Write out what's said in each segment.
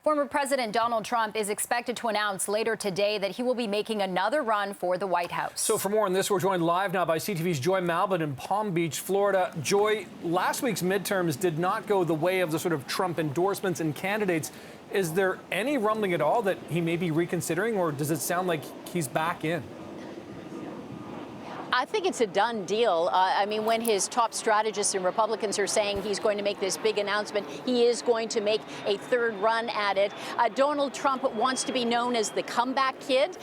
Former President Donald Trump is expected to announce later today that he will be making another run for the White House. So for more on this, we're joined live now by CTV's Joy Malbon in Palm Beach, Florida. Joy, last week's midterms did not go the way of the sort of Trump endorsements and candidates. Is there any rumbling at all that he may be reconsidering, or does it sound like he's back in? I think it's a done deal. I mean, when his top strategists and Republicans are saying he's going to make this big announcement, he is going to make a third run at it. Donald Trump wants to be known as the comeback kid.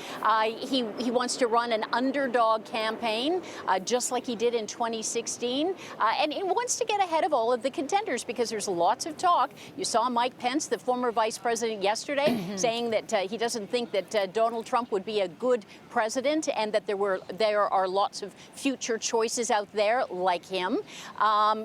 He wants to run an underdog campaign, just like he did in 2016. And he wants to get ahead of all of the contenders because there's lots of talk. You saw Mike Pence, the former vice president, yesterday saying that he doesn't think that Donald Trump would be a good president and that there are lots of future choices out there like him.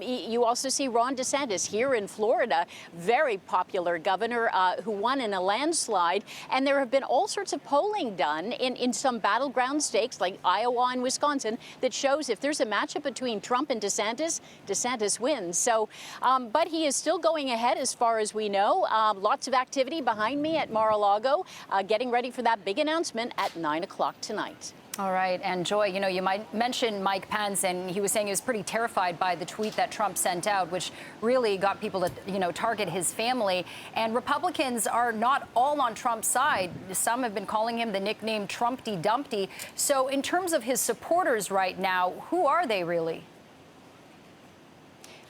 You also see Ron DeSantis here in Florida, very popular governor who won in a landslide. And there have been all sorts of polling done in some battleground states like Iowa and Wisconsin that shows if there's a matchup between Trump and DeSantis, DeSantis wins. So, but he is still going ahead as far as we know. Lots of activity behind me at Mar-a-Lago, getting ready for that big announcement at 9 o'clock tonight. All right. And Joy, you know, you might mention Mike Pence, and he was saying he was pretty terrified by the tweet that Trump sent out, which really got people to, target his family. And Republicans are not all on Trump's side. Some have been calling him the nickname Trumpty Dumpty. So in terms of his supporters right now, who are they really?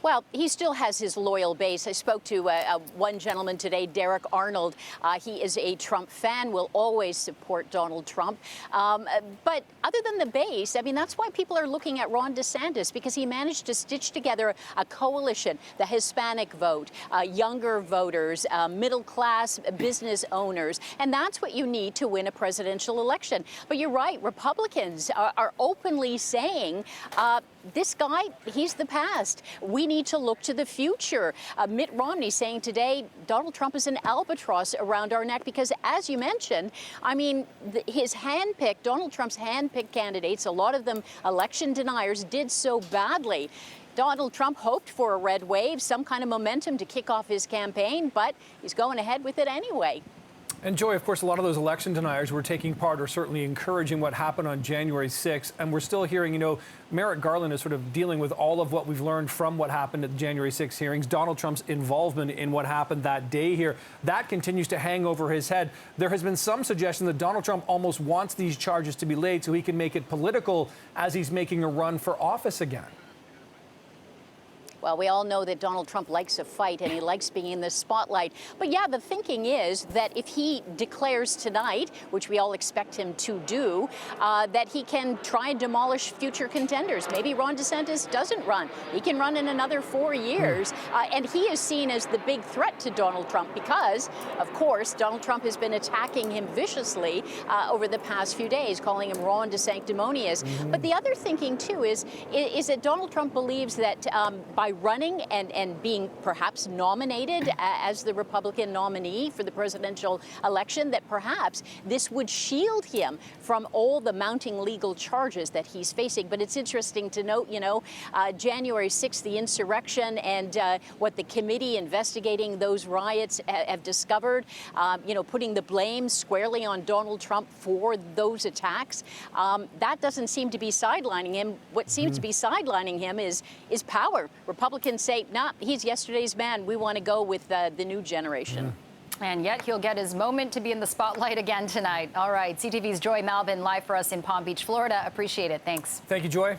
Well, he still has his loyal base. I spoke to one gentleman today, Derek Arnold. He is a Trump fan, will always support Donald Trump. But other than the base, I mean, that's why people are looking at Ron DeSantis, because he managed to stitch together a coalition, the Hispanic vote, younger voters, middle-class business owners. And that's what you need to win a presidential election. But you're right, Republicans are openly saying, this guy, he's the past. We need to look to the future. Mitt Romney saying today, Donald Trump is an albatross around our neck because, as you mentioned, I mean, Donald Trump's hand-picked candidates, a lot of them election deniers, did so badly. Donald Trump hoped for a red wave, some kind of momentum to kick off his campaign, but he's going ahead with it anyway. And Joy, of course, a lot of those election deniers were taking part or certainly encouraging what happened on January 6th. And we're still hearing, Merrick Garland is sort of dealing with all of what we've learned from what happened at the January 6th hearings, Donald Trump's involvement in what happened that day here. That continues to hang over his head. There has been some suggestion that Donald Trump almost wants these charges to be laid so he can make it political as he's making a run for office again. Well, we all know that Donald Trump likes a fight and he likes being in the spotlight. But yeah, the thinking is that if he declares tonight, which we all expect him to do, that he can try and demolish future contenders. Maybe Ron DeSantis doesn't run. He can run in another 4 years. And he is seen as the big threat to Donald Trump because, of course, Donald Trump has been attacking him viciously over the past few days, calling him Ron DeSanctimonious. But the other thinking, too, is that Donald Trump believes that by running and being perhaps nominated as the Republican nominee for the presidential election, that perhaps this would shield him from all the mounting legal charges that he's facing. But it's interesting to note, January 6th, the insurrection and what the committee investigating those riots have discovered, putting the blame squarely on Donald Trump for those attacks. That doesn't seem to be sidelining him. What seems to be sidelining him is power. Republicans say, nah, he's yesterday's man. We want to go with the new generation. And yet he'll get his moment to be in the spotlight again tonight. All right, CTV's Joy Malbon live for us in Palm Beach, Florida. Appreciate it. Thanks. Thank you, Joy.